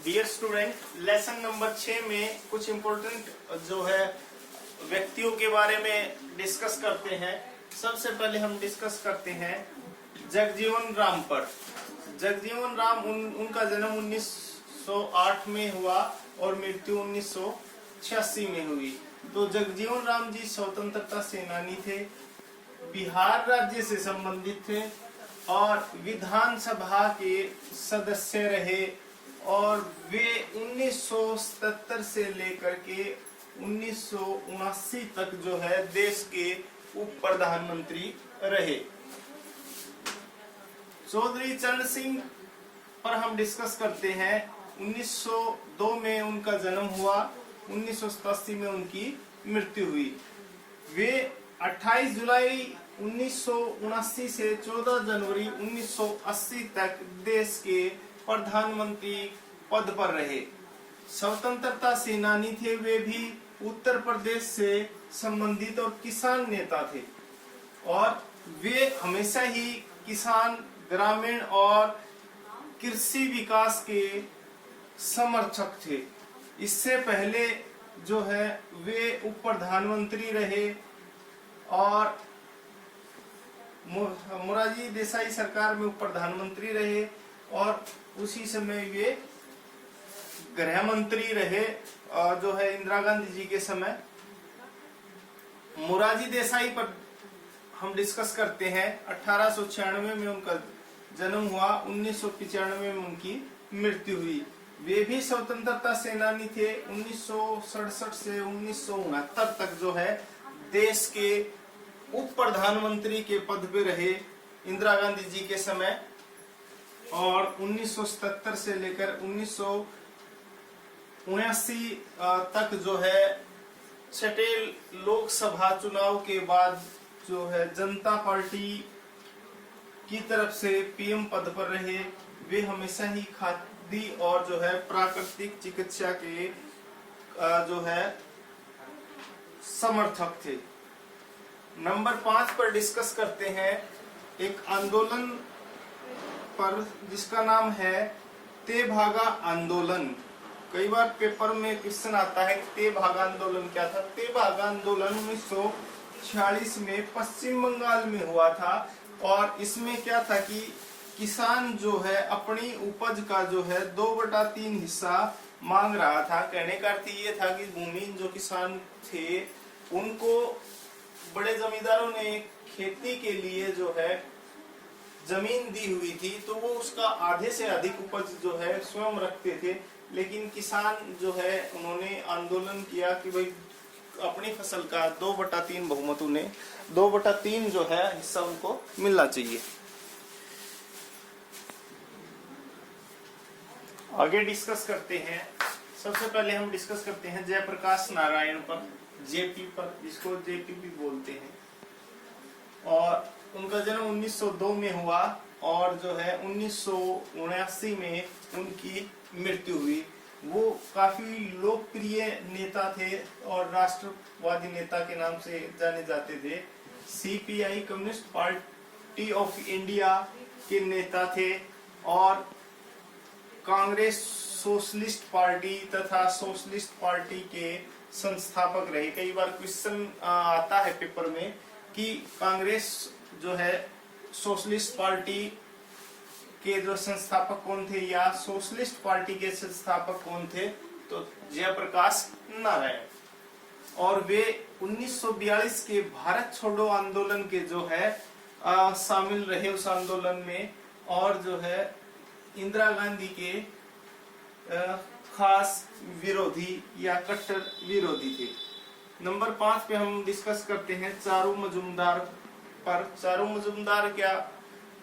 Dear student, lesson number 6 में कुछ important जो है व्यक्तियों के बारे में डिस्कस करते हैं। सबसे पहले हम डिस्कस करते हैं जगजीवन राम पर। जगजीवन राम उनका जन्म 1908 में हुआ और मृत्यु 1986 में हुई। तो जगजीवन राम जी स्वतंत्रता सेनानी थे, बिहार राज्य से संबंधित थे और विधानसभा के सदस्य रहे और वे 1977 से लेकर के 1979 तक जो है देश के उप प्रधानमंत्री रहे। चौधरी चरण सिंह पर हम डिस्कस करते हैं। 1902 में उनका जन्म हुआ, 1987 में उनकी मृत्यु हुई। वे 28 जुलाई 1979 से 14 जनवरी 1980 तक देश के प्रधानमंत्री पद पर रहे। स्वतंत्रता सेनानी थे, वे भी उत्तर प्रदेश से संबंधित और किसान नेता थे और वे हमेशा ही किसान, ग्रामीण और कृषि विकास के समर्थक थे। इससे पहले जो है वे उप प्रधानमंत्री रहे और मोरारजी देसाई सरकार में उप प्रधानमंत्री रहे और उसी समय वे गृह मंत्री रहे जो है इंदिरा गांधी जी के समय। मोरारजी देसाई पर हम डिस्कस करते हैं। 1896 में उनका जन्म हुआ, 1995 में उनकी मृत्यु हुई। वे भी स्वतंत्रता सेनानी थे। 1967 से 1969 तक जो है देश के उप प्रधानमंत्री के पद पे रहे इंदिरा गांधी जी के समय और 1977 से लेकर 1979 तक जो है छठे लोकसभा चुनाव के बाद जो है जनता पार्टी की तरफ से पीएम पद पर रहे। वे हमेशा ही खादी और जो है प्राकृतिक चिकित्सा के जो है समर्थक थे। नंबर 5 पर डिस्कस करते हैं एक आंदोलन पर जिसका नाम है तेभागा आंदोलन। कई बार पेपर में क्वेश्चन आता है कि तेभागा आंदोलन क्या था। तेभागा आंदोलन 1946 में पश्चिम बंगाल में हुआ था और इसमें क्या था कि किसान जो है अपनी उपज का जो है 2/3 हिस्सा मांग रहा था। कहने का अर्थ ये था कि भूमि जो किसान थे उनको बड़े जमींदारों ने खेती के लिए जो है जमीन दी हुई थी, तो वो उसका आधे से अधिक उपज जो है स्वयं रखते थे। लेकिन किसान जो है उन्होंने आंदोलन किया कि भाई अपनी फसल का 2/3 बहुमत, उन्हें 2/3 जो है हिस्सा उनको मिलना चाहिए। आगे डिस्कस करते हैं। सबसे पहले हम डिस्कस करते हैं जयप्रकाश नारायण पर, जेपी पर, जिसको जेपीपी बोलते हैं। और उनका जन्म 1902 में हुआ और जो है 1979 में उनकी मृत्यु हुई। वो काफी लोकप्रिय नेता थे और राष्ट्रवादी नेता के नाम से जाने जाते थे। CPI communist party of India के नेता थे और कांग्रेस सोशलिस्ट पार्टी तथा सोशलिस्ट पार्टी के संस्थापक रहे। कई बार क्वेश्चन आता है पेपर में कि कांग्रेस जो है सोशलिस्ट पार्टी के जो संस्थापक कौन थे या सोशलिस्ट पार्टी के संस्थापक कौन थे, तो जयप्रकाश नारायण। और वे 1942 के भारत छोड़ो आंदोलन के जो है शामिल रहे उस आंदोलन में और जो है इंदिरा गांधी के खास विरोधी या कट्टर विरोधी थे। नंबर 5 पे हम डिस्कस करते हैं चारू मजूमदार पर। चारू मजूमदार क्या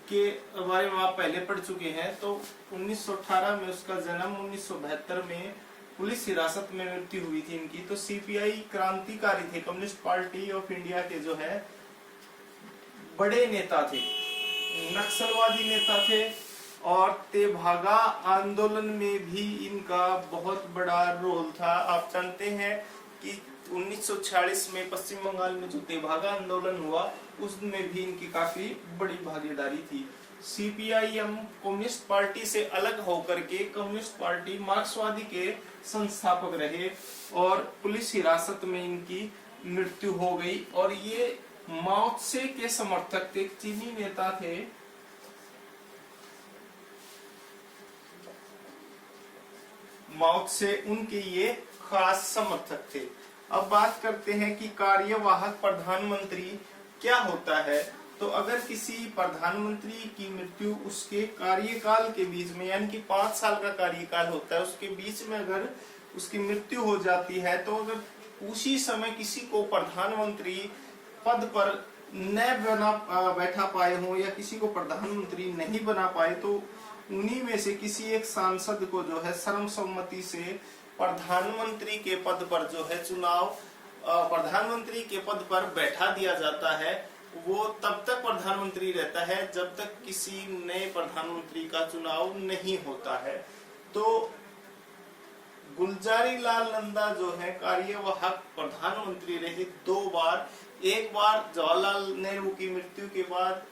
के बारे में आप पहले पढ़ चुके हैं। तो 1918 में उसका जन्म, 1972 में पुलिस हिरासत में मृत्यु हुई थी इनकी। तो सीपीआई क्रांतिकारी थे, कम्युनिस्ट पार्टी ऑफ इंडिया के जो है बड़े नेता थे, नक्सलवादी नेता थे और तेभागा आंदोलन में भी इनका बहुत बड़ा रोल था। आप जानते हैं कि 1946 में पश्चिम बंगाल में जो तेभागा आंदोलन हुआ उसमें भी इनकी काफी बड़ी भागीदारी थी। सीपीआईएम कम्युनिस्ट पार्टी से अलग होकर के कम्युनिस्ट पार्टी मार्क्सवादी के संस्थापक रहे और पुलिस हिरासत में इनकी मृत्यु हो गई। और ये माओ त्से के समर्थक थे, चीनी नेता थे। माओ त्से उनके ये खास समर्थक थे। अब बात करते हैं कि कार्यवाहक प्रधानमंत्री क्या होता है। तो अगर किसी प्रधानमंत्री की मृत्यु उसके कार्यकाल के बीच में, यानी कि 5 साल का कार्यकाल होता है, उसके बीच में अगर उसकी मृत्यु हो जाती है, तो अगर उसी समय किसी को प्रधानमंत्री पद पर न बैठा पाए हो या किसी को प्रधानमंत्री नहीं बना पाए, तो उन्हीं में से किसी एक सांसद को जो है सर्वसम्मति से प्रधानमंत्री के पद पर जो है प्रधानमंत्री के पद पर बैठा दिया जाता है। वो तब तक प्रधानमंत्री रहता है जब तक किसी नए प्रधानमंत्री का चुनाव नहीं होता है। तो गुलजारीलाल नंदा जो है कार्यवाहक प्रधानमंत्री रहे 2 बार। एक बार जवाहरलाल नेहरू की मृत्यु के बाद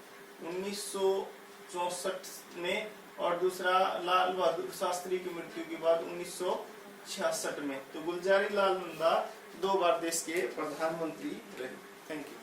1964 में, और दूसरा लाल बहादुर शास्त्री की मृत्यु के बाद 1966 में। तो गुलजारीलाल नंदा 2 बार देश के प्रधानमंत्री रहे। Thank you.